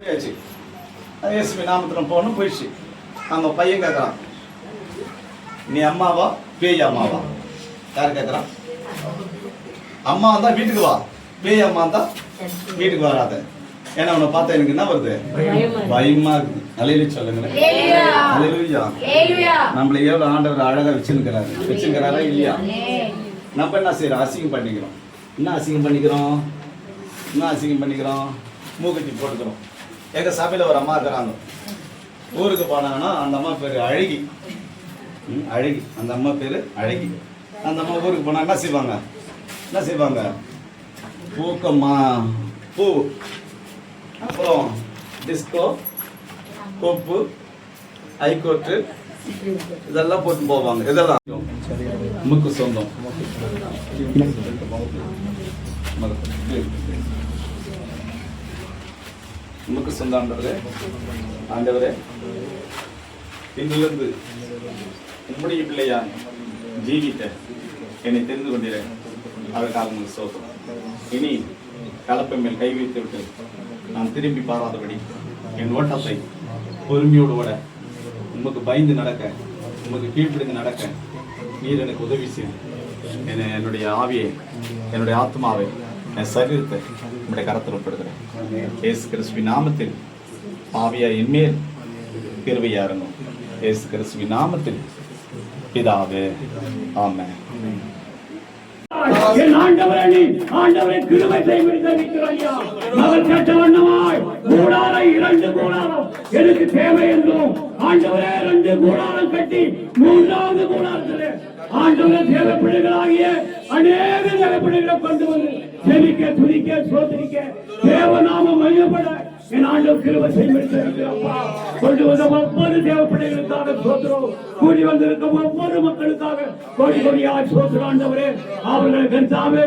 இயேசுவின் நாமத்துல போகணும் போயிடுச்சு. அந்த பையன் கேட்கறான், நீ அம்மாவா பேய் அம்மாவா? யார் கேட்கறான்? அம்மா வந்தா வீட்டுக்கு வா, பேய் அம்மா வந்தா வீட்டுக்கு வராத. ஏன்னா உன்னை பார்த்தா எனக்கு என்ன வருது? பயமா இருக்குது. அல்லேலூயா சொல்லுங்களேன். அல்லேலூயா. நம்மள எவ்வளவு ஆண்டவர் அழகா வச்சிருக்கிறாரா இல்லையா? நம்ம என்ன செய்யறோம்? அசிங்கம் பண்ணிக்கிறோம். என்ன அசிங்கம் பண்ணிக்கிறோம்? மூக்குத்தி போட்டுக்கிறோம். எங்கள் சபையில் ஒரு அம்மா இருக்கிறாங்க. ஊருக்கு போனாங்கன்னா அந்த அம்மா பேர் அழகி. அந்த அம்மா பேர் அழகி. அந்த அம்மா ஊருக்கு போனால் என்ன செய்வாங்க? பூக்கம்மா பூ, அப்புறம் டிஸ்கோ, கொப்பு, ஹைகோர்ட்டு இதெல்லாம் போட்டு போவாங்க. இதெல்லாம் முக்கு சொந்தம். நமக்கு சொந்த ஆண்டவரே இன்றிலிருந்து உம்முடைய பிள்ளையா ஜீவித்த என்னை தெரிந்து கொண்டீரேன். அதற்காக உங்களுக்கு சோதம். இனி கலப்பை மேல் கை வைத்து விட்டு நான் திரும்பி பாராதபடி என் ஓட்டத்தை பொறுமையோடு ஓட, உமக்கு பயந்து நடக்க, உமக்கு கீழ்ப்பிடிந்து நடக்க நீர் எனக்கு உதவி செய்யும். என்னுடைய ஆவியை, என்னுடைய ஆத்மாவை, என் சரீரத்தை உங்களுடைய கரத்தில் ஒப்படுகிறேன். இயேசு கிறிஸ்துவின் நாமத்தில் ஆவியா என்மேல் கிருபையா இருந்தோம். இயேசு கிறிஸ்துவின் நாமத்தில் பிதாவே, ஆமென். என் ஆண்டவரை கிருபை செய்கிறோம். மகள் கேட்ட வண்ணமாய் கூடாரம் 2 கூடாரம் எனக்கு தேவை என்றும் ஆண்டவரே 2 கூடாரம் கட்டி 3வது கூடாரத்திலே ஆண்டவரே தேவைப்படுகளாகிய அநேக தேவைப்படுகளை கொண்டு வந்து செவிக்க, துதிக்க, சோதரிக்க, தேவநாமம் மையப்பட என் ஆண்டவர் கிருபை செய்கிறப்பா. கொண்டு வந்த ஒவ்வொரு தேவைப்படுகளுக்காக சோதரம், கூடி வந்திருக்கும் ஒவ்வொரு மக்களுக்காக கோடி கோடியாய் சோதரம். ஆண்டவரே அவர்களை கருத்தாவே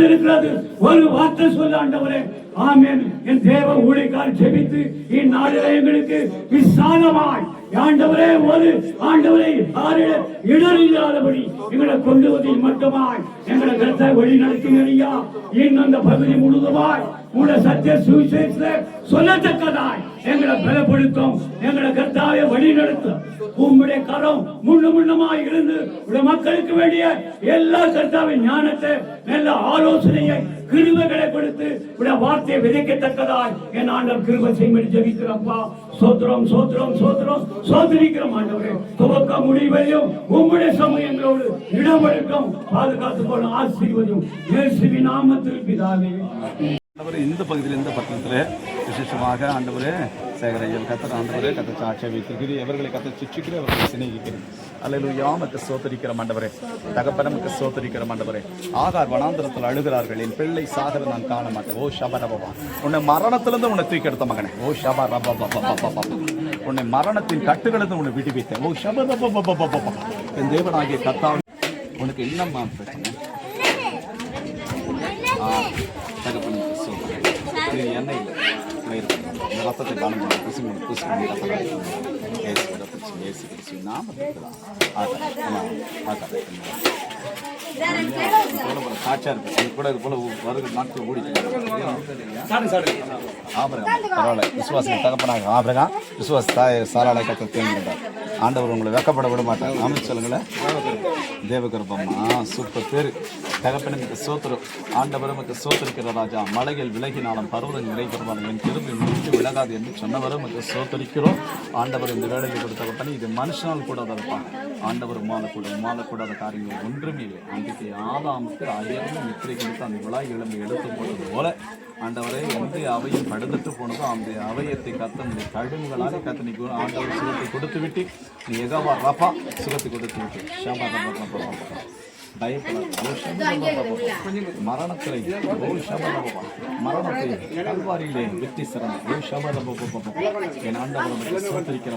இருக்கிறது. ஒரு வார்த்தை சொல்ல ஆண்டவரே, ஆமென். என் தேவ ஊழியக்காரர் ஜெபித்து இந்நாளிலே எங்களுக்கு விசாலமாய் ஆண்டவரே ஒரு ஆண்டவரை இடர் இல்லாதபடி எங்களை கொண்டு வதில் மட்டுமாய் எங்களை கருத்தை வழி நடத்தினீங்க. இன்னும் அந்த பகுதி முழுதுமாய் உங்களுடைய சத்திய சுவிசேஷத்தை சொல்லத்தக்கதாய் எங்களை பலப்படுத்தும். எங்களை கர்த்தாவே வழி நடத்தும். உம்முடைய கரம் முன்னமாய் இருந்து உடைய மக்களுக்கு வேண்டிய எல்லா கர்த்தாவின் ஞானத்தை, நல்ல ஆலோசனையை, கிருபைகளை கொடுத்து உடைய வார்த்தையை விதைக்கத்தக்கதாய் என் ஆண்டவர் கிருபை செய்யும்படி ஜெபிக்கிறோம்ப்பா. சோத்திரம் சோத்திரம் சோத்திரம் சோதரிக்கிறோம் ஆண்டவரே. துவக்க முடிவையும் உம்முடைய சமயங்களோடு இடமெடுக்கும் பாதுகாத்து போன ஆசீர்வதியும் இயேசுவின் நாமத்தில் பிதாவே. இந்த பகுதியில் இந்த பட்டணத்தில் விசேஷமாக ஆண்டவரே சேகரையில் கத்தர் ஆண்டவரே கத்த சாட்சியை வைத்திருக்கிறீர். எவர்களை கத்த சிச்சிக்கிறேன், அவர்களை சிநேகிக்கிறேன். அல்லேலூயா. உமக்கு ஸ்தோத்திரிக்கிற ஆண்டவரே, தகப்பனுக்கு ஸ்தோத்திரிக்கிற ஆண்டவரே. ஆகார் வனாந்தரத்தில் அழுகிறார்கள், என் பிள்ளை சாகர நான் காண மாட்டேன். ஓ ஷபரபா, உன்னை மரணத்திலிருந்து உன்னை தூக்கி எடுத்த மகனே. ஓ ஷபரபா, உன்னை மரணத்தின் கட்டுகளிலிருந்து உன்னை விடுவித்தேன். ஓ ஷபரபா, என் தேவனாகிய கர்த்தாவே உனக்கு என்னம்மா பிரச்சனை? தகப்பனுக்கு ஸ்தோத்திரம். இது எண்ணெய் இல்லை, இந்த ரத்தத்தை காணும் சாட்சியா இருக்கு கூட இது போல வருகிற நாட்கள் ஓடி பரவாயில்ல. விசுவாசம் தகப்பனாக ஆபிரகாம் விசுவாச தாய் சாராளை கத்த தேர்ந்தெடுத்தார். ஆண்டவர் உங்களை வெக்கப்பட விட மாட்டார். அமைச்சு சொல்லுங்களேன். தேவகர்ப்பம்மா சூப்பர் பேரு. தகப்பனுக்கு சோத்திரம். ஆண்டவரமுக்கு சோத்தரிக்கிற ராஜா. மலைகள் விலகினாலும் பருவதம் நிறைகிறவாலும் என் திரும்பி முடித்து விலகாது என்று சொன்னவரும் சோத்தரிக்கிறோம். ஆண்டவர் இந்த வேலையில் கொடுத்தவப்பனி இது மனுஷனால் கூட இருப்பான். ஆண்டவர் மாலக்கூடாத காரியங்கள் ஒன்றுமே இல்லை. அன்றைக்கு ஆதாமுக்கு அயர்ந்து நித்திரை கொடுத்து அந்த விழாய் இளம்பை எடுத்து போனது போல ஆண்டவரை எந்த அவையும் படுத்துட்டு போனதோ அந்த அவயத்தை கத்தனுடைய கடுமைகளாலே கத்தனை ஆண்டவர் சுகத்தை கொடுத்து விட்டு நீ எகவா ரபா சுகத்தை கொடுத்து விட்டு ஷாமா மரணத்தை கல்வாரியிலே வெற்றி சிறந்த என் ஆண்டவரை சோதரிக்கிற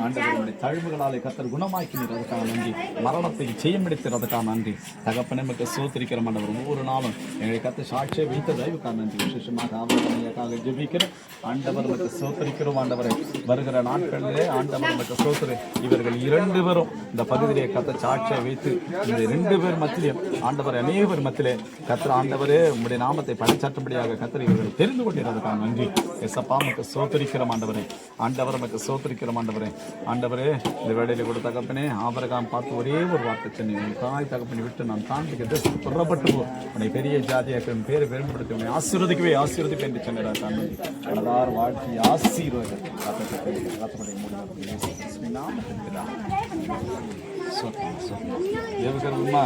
ஆண்டவருடைய தழுவுகளாலே கத்தர் குணமாக்கினர். அதுக்காக நன்றி. மரணத்தை செய்ய முடித்ததுக்காக நன்றி. தகப்பனை மட்டும் சோதரிக்கிற ஆண்டவர் ஒவ்வொரு நாளும் எங்களை கத்த சாட்சியை வைத்த தயவுக்காக நன்றி. விசேஷமாக ஆவணக்காக ஜெபிக்கிறோம். ஆண்டவர் மட்டும் சோதரிக்கிறோம். ஆண்டவரை வருகிற நாட்களிலே ஆண்டவர் மட்டும் சோதரி இவர்கள் 2 பேரும் இந்த பகுதியிலே கத்த சாட்சியை வைத்து இந்த 2 பேர் மத்தியிலே ஆண்டவர் அநேகர் மத்தியிலே கத்தர் ஆண்டவரே உங்களுடைய நாமத்தை படைச்சாற்றும்படியாக கத்தர் இவர்கள் தெரிந்து கொண்டிருக்கிறதுக்காக நன்றி. எசப்பா மக்கு சோதரிக்கிற ஆண்டவரே, ஆண்டவர் மக்கு சோதரிக்கிற ஆண்டவரே. ஆண்டவரே இந்த வேலையில கூட தகப்பனே ஆபிரகாம் பார்த்து ஒரே ஒரு வார்த்தை சொன்னேன், உன் தாய் தகப்பனை விட்டு நான் தாண்டிக்கிட்டு புறப்பட்டு போ, உன்னை பெரிய ஜாதியாக பேரை பெருமைப்படுத்தி உன்னை ஆசீர்வதிப்பேன் என்று சொன்னார். நன்றி. அழகார் வாழ்க்கை ஆசீர்வாதம் தேவகர்மா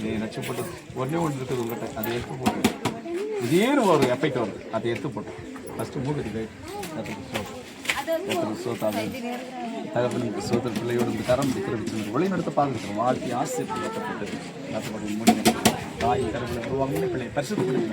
நீ நச்சப்பட்டு ஒன்றே ஒன்று இருக்குது உங்கள்கிட்ட. அதை எடுத்து போட்டு இதேன்னு ஒரு எஃபெக்ட் வருது. அதை எடுத்து போட்டு ஃபஸ்ட்டு மூக்குக்கு தகப்பனுக்கு சோதர் பிள்ளையோடு கரம் திருப்பி வழிநடத்த பார்த்துருக்கோம். வாழ்க்கை ஆசீர்வதிக்கப்பட்டது. கத்தப்படி முடியும் தாய் கரங்களை உருவாங்க பிள்ளை பரிசுத்தப்படுத்தி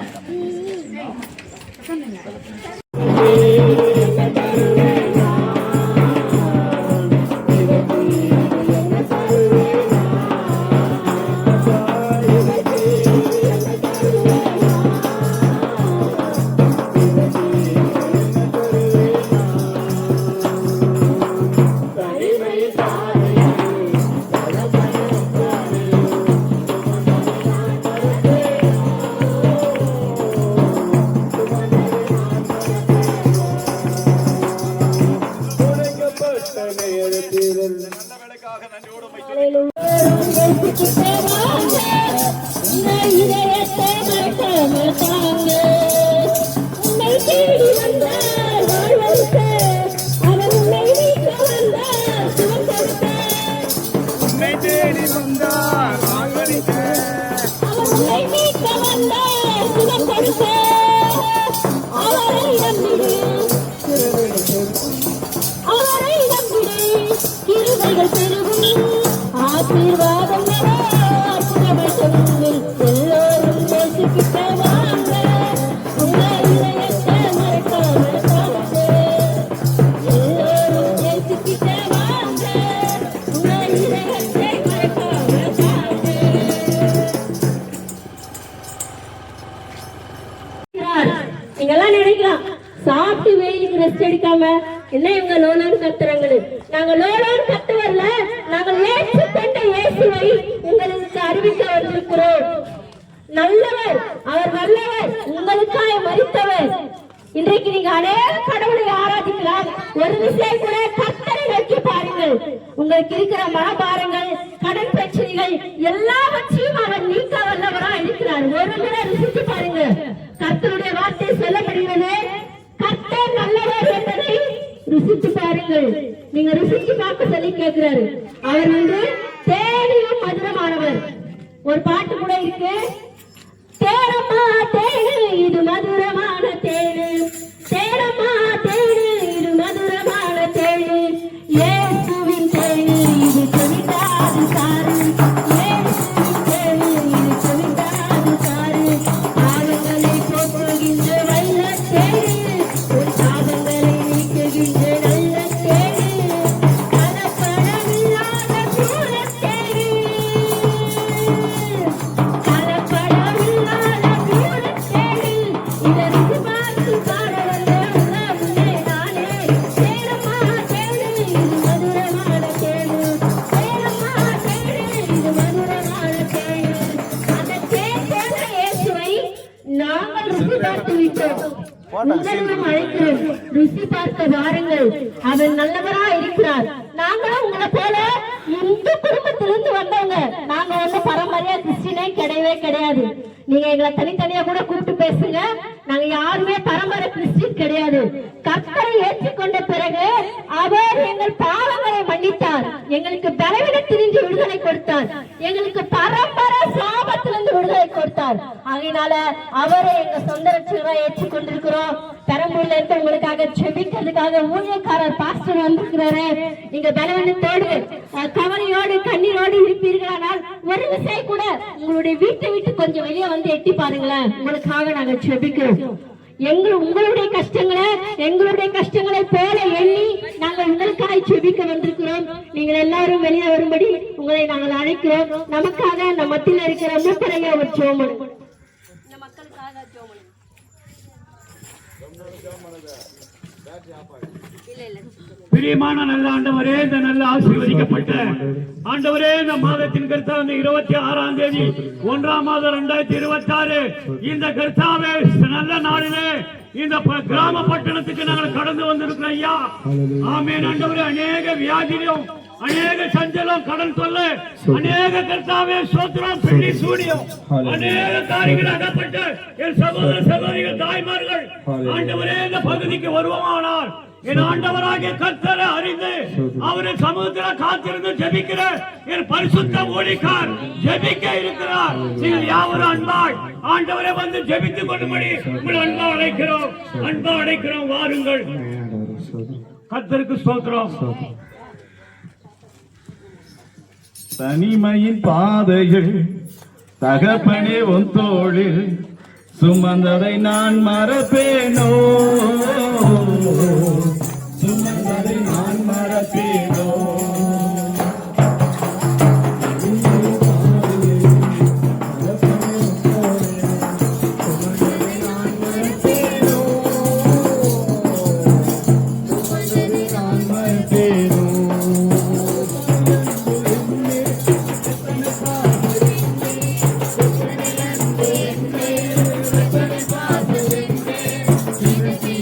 சாப்பிட்டு வெயிலுக்கு ரெஸ்ட் எடுக்காம என்ன இவங்க லோலோன்னு கத்துறாங்கன்னு. நாங்க லோலோன்னு கத்து வரல, நாங்கள் ஏற்று கொண்ட இயேசுவை உங்களுக்கு அறிவிக்க வந்திருக்கிறோம். நல்லவர், அவர் வல்லவர், உங்களுக்காக மரித்தவர். இன்றைக்கு நீங்க அநேக கடவுளை ஆராதிக்கலாம். ஒரு விஷயம் கூட கர்த்தரை நோக்கி பாருங்கள். உங்களுக்கு இருக்கிற மனபாரங்கள், கடன் பிரச்சனைகள் எல்லாவற்றையும் அவர் நீக்க வல்லவரா இருக்கிறார். ஒரு முறை ருசித்து பாருங்க. கர்த்தருடைய வார்த்தை சொல்லப்படுகிறது, கர்த்தர் நல்லவர் என்பதை ருசித்து பாருங்கள். நீங்க ருசிச்சு பார்க்க சொல்லி கேட்கிறாரு. அவர் தேனியும் மதுரமானவர். ஒரு பாட்டு கூட இருக்கு, தேனம்மா தேனு இது மதுரமான தேனு, தேனம்மா தேனு இது மதுரமான தேனு, இயேசுவின் தேனு இது செவிட்டாது சாறு, இயேசுவின் தேனு இது செவிட்டாது சாறு, பாவங்களை போக்குகின்ற வல்ல தேனு, உன் பாவங்களை நீக்குகின்ற நல்ல தேனு, கலப்படமில்லாத தூரத் தேனு, கலப்படமில்லாத தூரத் தேனு, இதை ருசி பார்த்து பாட வந்த உலகமே நானே, தேனம்மா தேனு இது மதுரமான தேனு, தேனம்மா தேனு இது மதுரமான தேனு. அந்த தேன் போன்ற இயேசுவை நாங்கள் ருசி பார்த்து விட்டோம். உங்களிடம் அழைக்கிறோம், ருசி பார்க்க வாருங்கள். அவர் நல்லவரா இருக்கிறார். நாங்களும் உங்களை போல இந்து குடும்பத்திலிருந்து வந்தவங்க. நாங்க வந்து பரம்பரையா கிறிஸ்டினே கிடையவே கிடையாது. நீங்க எங்களை தனித்தனியா கூட கூப்பிட்டு பேசுங்க. நாங்க யாருமே பரம்பரை கிறிஸ்டின் கிடையாது. கர்த்தரை ஏற்றுக்கொண்ட பிறகு அவர் எங்கள் பாவங்களை மன்னித்தார், எங்களுக்கு பலவீனத்திலிருந்து விடுதலை கொடுத்தார், எங்களுக்கு பரம்பரை சாபத்திலிருந்து விடுதலை கொடுத்தார். ஆகையினால அவரை எங்க சொந்த ரட்சகராக ஏற்றுக்கொண்டிருக்கிறோம். பெரம்பூர்ல இருந்து உங்களுக்காக செபிக்கிறதுக்காக ஊழியக்காரர் பாஸ்டர் வந்திருக்கிறாரு. நீங்க பலவீனத்தோடு கவலையோடு கண்ணீரோடு இருப்பீர்களானால் ஒரு விஷயம் கூட உங்களுடைய வீட்டை விட்டு கொஞ்சம் வெளியே வந்து எட்டி பாருங்களேன். உங்களுக்காக நாங்க செபிக்கிறோம். உங்களுடைய கஷ்டங்களை போல எண்ணி நாங்கள் உங்களுக்காக செபிக்க வந்திருக்கிறோம். நீங்கள் எல்லாரும் வெளியே வரும்படி உங்களை நாங்கள் அழைக்கிறோம். நமக்காக நம்ம மத்தியில் இருக்கிற மூப்பரையா ஒரு ஜோமன் இந்த மக்களுக்காக ஜோமன் பிரியமான நல்ல ஆண்டவரே, இந்த நல்ல ஆசீர்வதிக்கப்பட்ட ஆண்டவரே, இந்த மாதத்தின் கர்த்தாவே 26ஆம் தேதி 1ஆம் மாதம் 2026 இந்த கர்த்தாவே நல்ல நாளிலே இந்த கிராம பட்டணத்துக்கு நாங்கள் கடந்து வந்திருக்கிறோம் ஐயா. ஆமென் ஆண்டவரே, அநேக வியாதியும் அநேக சஞ்சலம் கடன் தொல்ல அநேக கர்த்தாவே சோத்திரம் பெண்ணி சூடியம் அநேக காரியங்கள் அகப்பட்ட என் சகோதர சகோதரிகள் தாய்மார்கள் ஆண்டவரே இந்த பகுதிக்கு வருவோமானால் என் ஆண்டவராகிய கர்த்தரை அறிந்து அவரின் சமூகத்தில் காத்திருந்து ஜெபிக்கிற என் பரிசுத்த ஊழியக்கார் ஜெபிக்க இருக்கிறார். நீங்கள் யாவரும் அன்பாய் ஆண்டவரை வந்து ஜெபித்துக் கொள்ளும்படி உங்கள் அன்பா அழைக்கிறோம். வாருங்கள். கர்த்தருக்கு ஸ்தோத்திரம். தனிமையின் பாதைகள் தகப்பனே உன் தோளில் சுமந்ததை நான் மறப்பேனோ, சுமந்ததை நான் மறப்பேனோ. Thank you.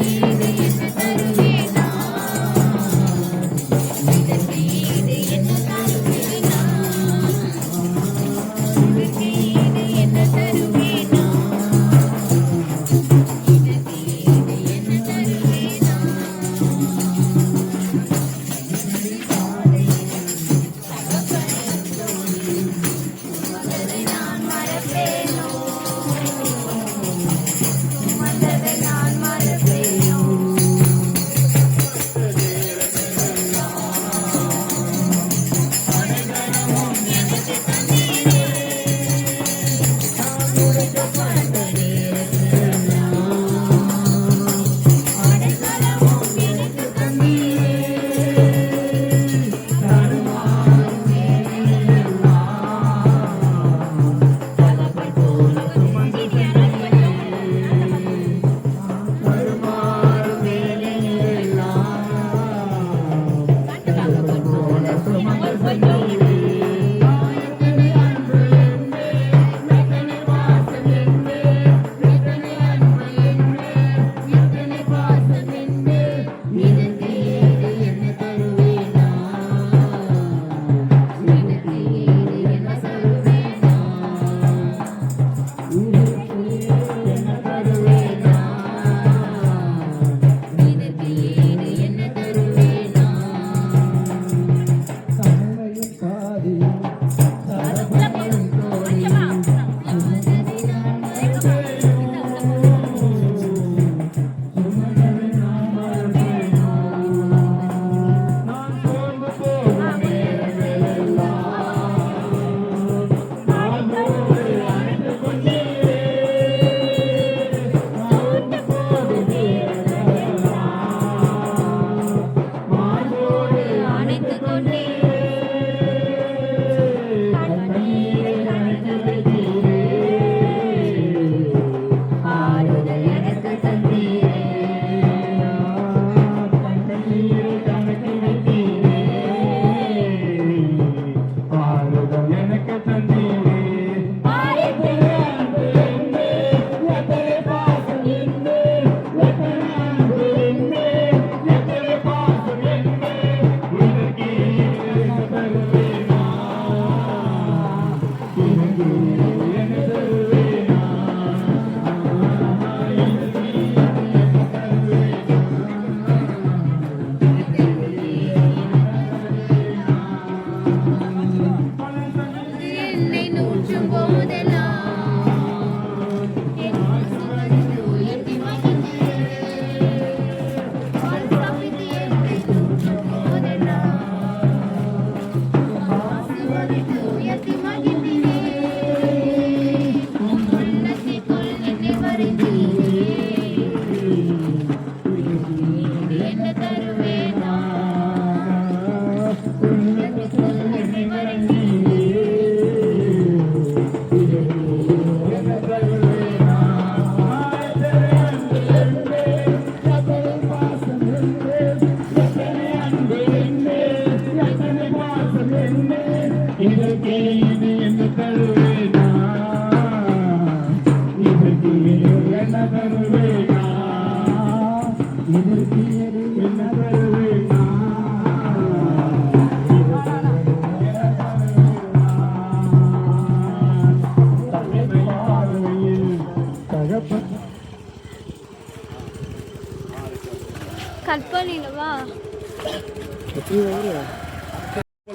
கற்பனையிலவா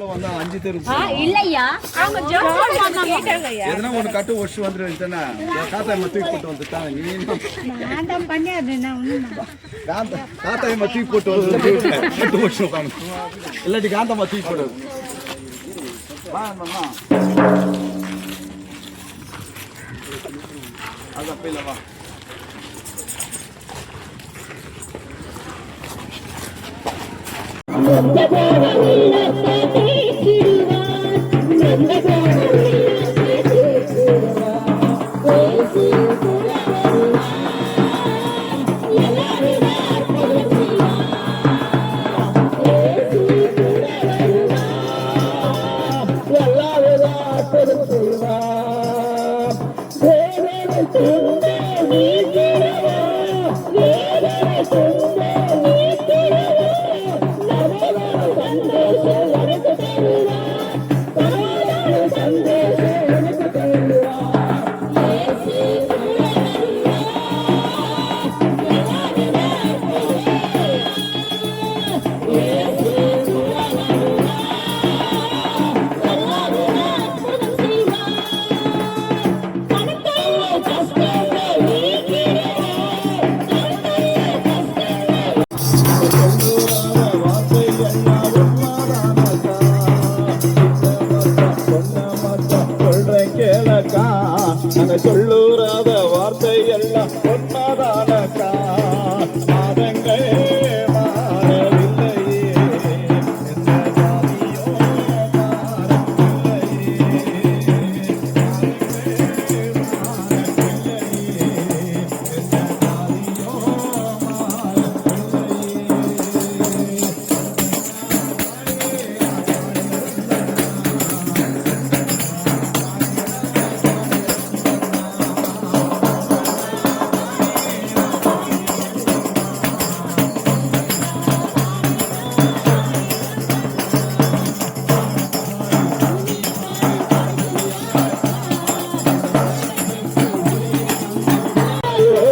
வந்தா 5 தெரு இல்லையா அவங்க எதனா ஒன்று கட்டு ஒடிச்சு வந்துருவேன் காத்தாயம்மா தூக்கி போட்டு வந்துட்டான் நீ காத்தாயம்மா தூக்கி போட்டு வந்து கட்டு ஒடிச்சு உட்காந்து இல்லாட்டி காந்தம்மா தூக்கி போட்டு அதான் போயில வா சொல்லூராத வார்த்தை எல்லாம் ஒன்னாதானக்கா மாதங்கள் மாறவில்லையே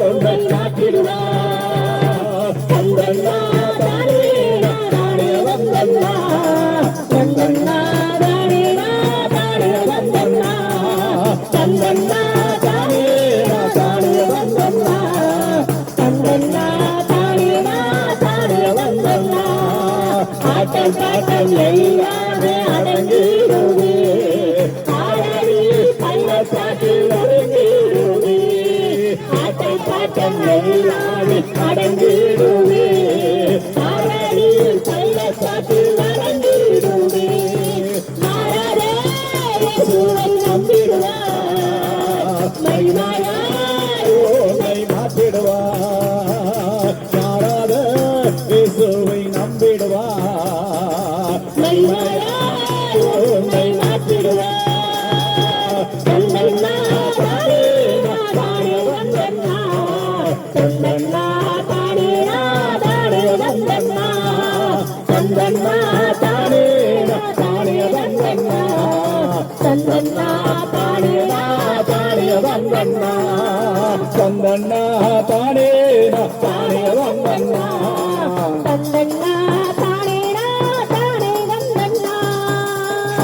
எந்த ஜாதியோ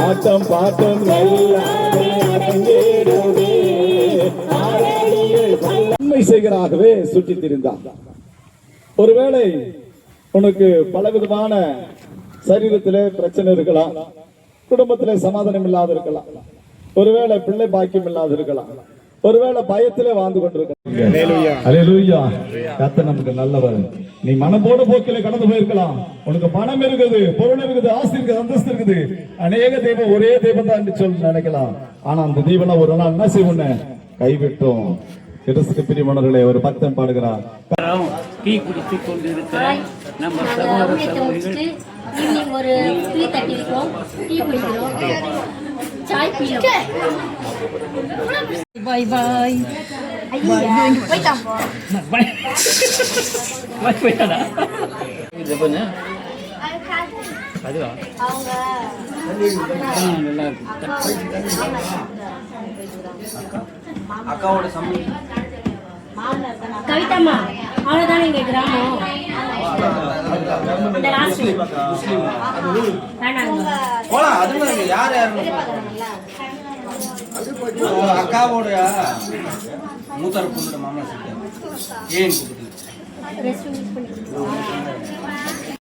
ஆட்டம் பாட்டம் நன்மை செய்கிறாகவே சுற்றி திரிந்தான். ஒருவேளை உனக்கு பலவிதமான சரீரத்திலே பிரச்சனை இருக்கலாம், குடும்பத்திலே சமாதானம் இல்லாத இருக்கலாம், ஒருவேளை பிள்ளை பாக்கியம் இல்லாத இருக்கலாம், ஒருவேளை பயத்திலே வாழ்ந்து கொண்டிருக்கலாம். கர்த்தர் நமக்கு நல்லவர். நீ மனம்போட போக்கில கடந்து போயிருக்கலாம். உனக்கு பணம் இருக்குது, பொருள் இருக்குது, ஆஸ்தி இருக்குது, அந்தஸ்து இருக்குது, அநேக தெய்வம் ஒரே தெய்வம் தான் சொல்லி நினைக்கலாம். ஆனா அந்த தெய்வம் ஒரு நாள் என்ன செய்வோம், கைவிட்டோம். கிறிஸ்துக்கு பிரியமானவர்களே, ஒரு பக்தன் பாடுகிறார். டீ குடித்து கொண்டிருக்கிற நம்ம சகோதர சகோதரிகள் ஈவினிங் ஒரு டீ தட்டி இருக்கோம், டீ குடிக்கிறோம், சாய் பீரோம். பாய் பாய். ஐயா போய்ட்டான் போ போயிட்டாடா இது பண்ணு அதுவா அவங்க நல்லா இருக்கு அக்காவோட சம்பளம் கவிதாம்மா அவ்வளவுதான் எங்க கிராமம் இந்த லாஸ்ட் போலாம் அதுல யார் அக்காவோட மூத்தார் பொண்ணோட மாமா ஏன் ரெஸ்ட் யூஸ் பண்ணி